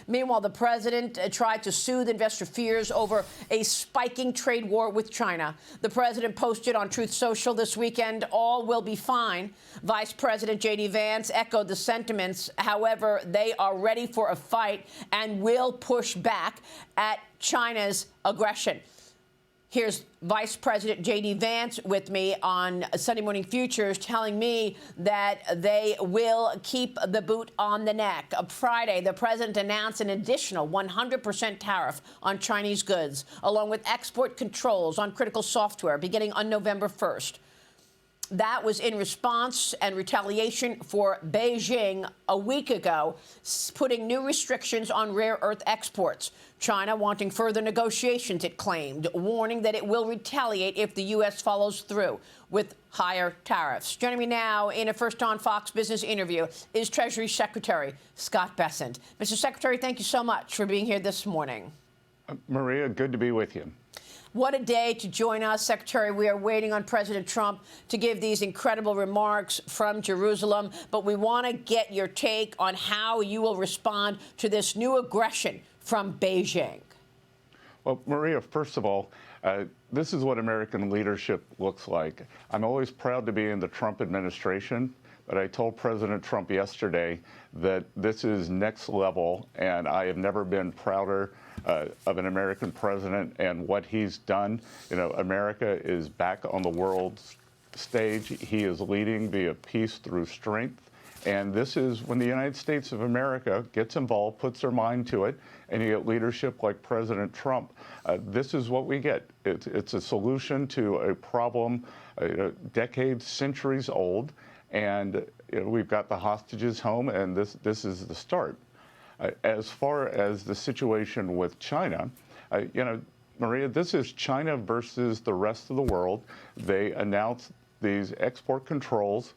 Meanwhile, the president tried to soothe investor fears over a spiking trade war with China. The president posted on Truth Social this weekend, "All will be fine." Vice President J.D. Vance echoed the sentiments. However, they are ready for a fight and will push back at China's aggression. Here's Vice President J.D. Vance with me on Sunday Morning Futures, telling me that they will keep the boot on the neck. Friday, the president announced an additional 100% tariff on Chinese goods, along with export controls on critical software beginning on November 1st. That was in response and retaliation for Beijing a week ago, putting new restrictions on rare earth exports. China wanting further negotiations, it claimed, warning that it will retaliate if the U.S. follows through with higher tariffs. Joining me now in a First on Fox Business interview is Treasury Secretary Scott Bessent. Mr. Secretary, thank you so much for being here this morning. Maria, good to be with you. What a day to join us, Secretary. We are waiting on President Trump to give these incredible remarks from Jerusalem, but we want to get your take on how you will respond to this new aggression from Beijing. Well, Maria, first of all, this is what American leadership looks like. I'm always proud to be in the Trump administration, but I told President Trump yesterday that this is next level, and I have never been prouder of an American president and what he's done. You know, America is back on the world stage. He is leading via peace through strength. And this is when the United States of America gets involved, puts their mind to it, and you get leadership like President Trump. This is what we get. It's a solution to a problem decades, centuries old. And we've got the hostages home, and this is the start. As far as the situation with China, Maria, this is China versus the rest of the world. They announced these export controls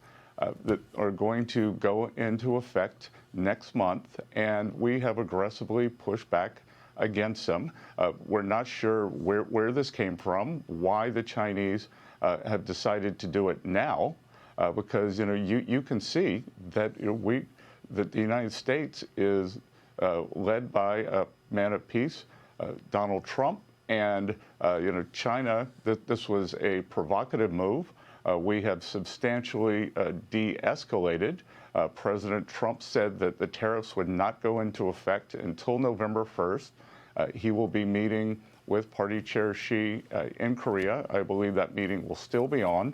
that are going to go into effect next month, and we have aggressively pushed back against them. We're not sure where this came from, why the Chinese have decided to do it now, because you can see that that the United States is led by a man of peace, Donald Trump, and China. This was a provocative move. We have substantially de-escalated. President Trump said that the tariffs would not go into effect until November 1st. He will be meeting with Party Chair Xi in Korea. I believe that meeting will still be on.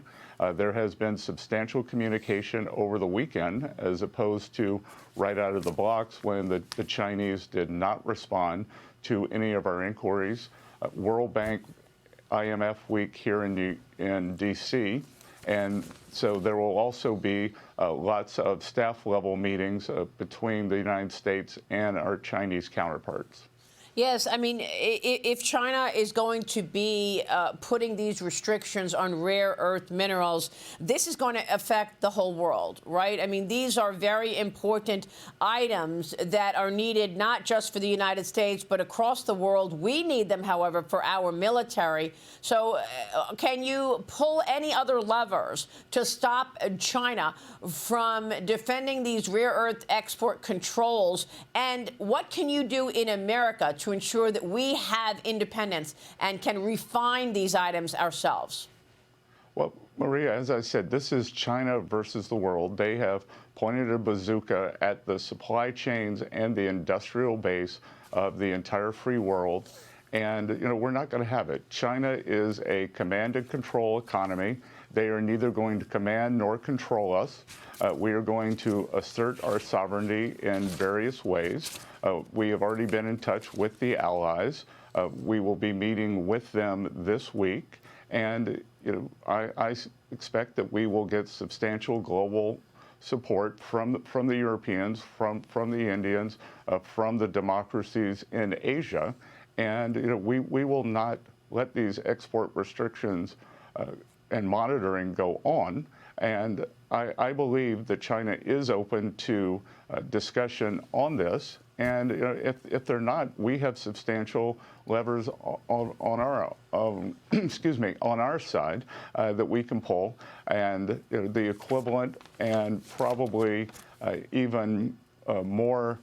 There has been substantial communication over the weekend, as opposed to right out of the blocks when the Chinese did not respond to any of our inquiries. World Bank, IMF week here in D.C., and so there will also be lots of staff-level meetings between the United States and our Chinese counterparts. Yes, I mean, if China is going to be putting these restrictions on rare earth minerals, this is going to affect the whole world, right? I mean, these are very important items that are needed not just for the United States, but across the world. We need them, however, for our military. So can you pull any other levers to stop China from defending these rare earth export controls? And what can you do in America to ensure that we have independence and can refine these items ourselves? Well, Maria, as I said, this is China versus the world. They have pointed a bazooka at the supply chains and the industrial base of the entire free world. And, we're not going to have it. China is a command and control economy. They are neither going to command nor control us. We are going to assert our sovereignty in various ways. We have already been in touch with the allies. We will be meeting with them this week. And I expect that we will get substantial global support from the Europeans, from the Indians, from the democracies in Asia. And we will not let these export restrictions and monitoring go on. And I believe that China is open to discussion on this. And if they're not, we have substantial levers on our on our side that we can pull, and the equivalent and probably even more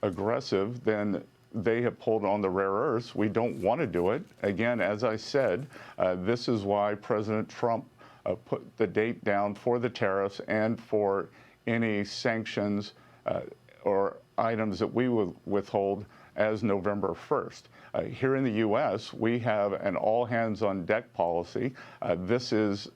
aggressive than they have pulled on the rare earths. We don't want to do it. Again, as I said, this is why President Trump put the date down for the tariffs and for any sanctions or items that we would withhold as November 1st. Here in the U.S., we have an all-hands-on-deck policy. This is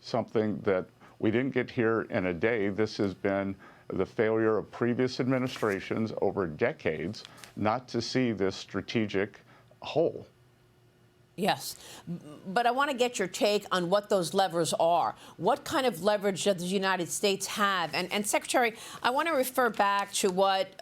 something that we didn't get here in a day. This has been the failure of previous administrations over decades not to see this strategic whole. Yes, but I want to get your take on what those levers are. What kind of leverage does the United States have? And Secretary, I want to refer back to what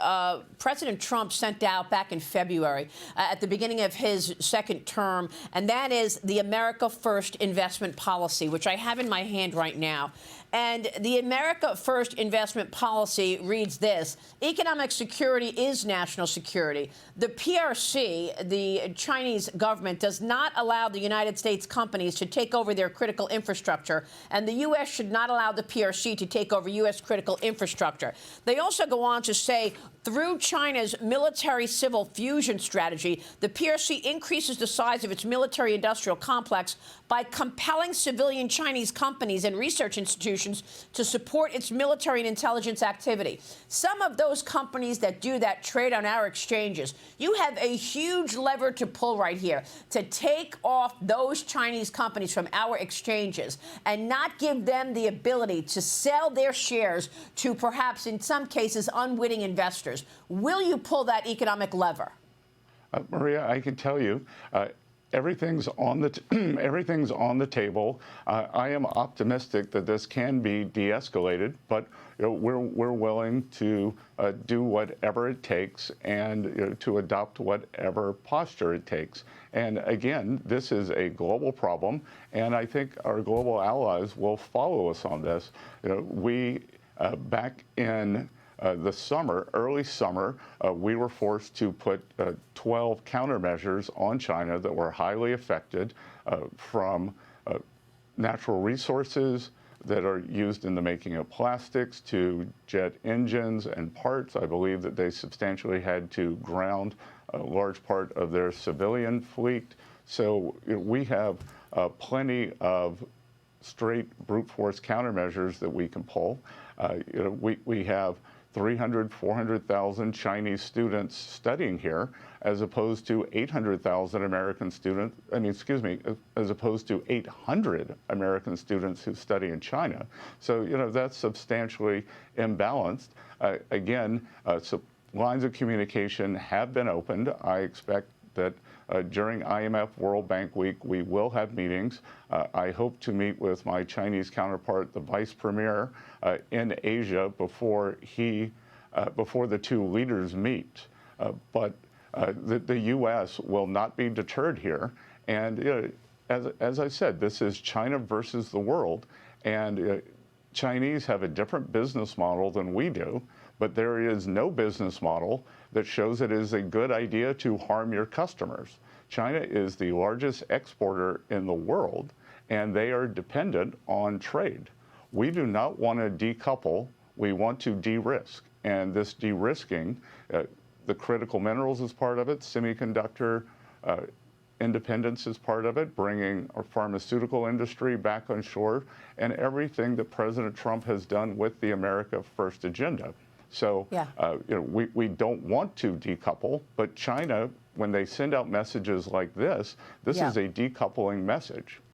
President Trump sent out back in February at the beginning of his second term, and that is the America First investment policy, which I have in my hand right now. And the America First investment policy reads this: economic security is national security. The PRC, the Chinese government, does not allow the United States companies to take over their critical infrastructure, and the U.S. should not allow the PRC to take over U.S. critical infrastructure. They also go on to say, through China's military-civil fusion strategy, the PRC increases the size of its military-industrial complex by compelling civilian Chinese companies and research institutions to support its military and intelligence activity. Some of those companies that do that trade on our exchanges. You have a huge lever to pull right here to take off those Chinese companies from our exchanges and not give them the ability to sell their shares to perhaps, in some cases, unwitting investors. Will you pull that economic lever? Maria, I can tell you, everything's on the everything's on the table. I am optimistic that this can be de-escalated, but we're willing to do whatever it takes and to adopt whatever posture it takes. And again, this is a global problem, and I think our global allies will follow us on this. We back in the summer, early summer, we were forced to put 12 countermeasures on China that were highly affected from natural resources that are used in the making of plastics to jet engines and parts. I believe that they substantially had to ground a large part of their civilian fleet. So we have plenty of straight brute force countermeasures that we can pull. We have 300, 400,000 Chinese students studying here, as opposed to 800,000 American students, as opposed to 800 American students who study in China. So, that's substantially imbalanced. Again, so lines of communication have been opened. I expect that during IMF World Bank Week, we will have meetings. I hope to meet with my Chinese counterpart, the vice premier, in Asia before the two leaders meet. But the U.S. will not be deterred here. And as I said, this is China versus the world. And Chinese have a different business model than we do, but there is no business model that shows it is a good idea to harm your customers. China is the largest exporter in the world, and they are dependent on trade. We do not want to decouple. We want to de-risk. And this de-risking, the critical minerals is part of it, semiconductor independence is part of it, bringing our pharmaceutical industry back on shore, and everything that President Trump has done with the America First agenda. So, we don't want to decouple, but China, when they send out messages like this is a decoupling message.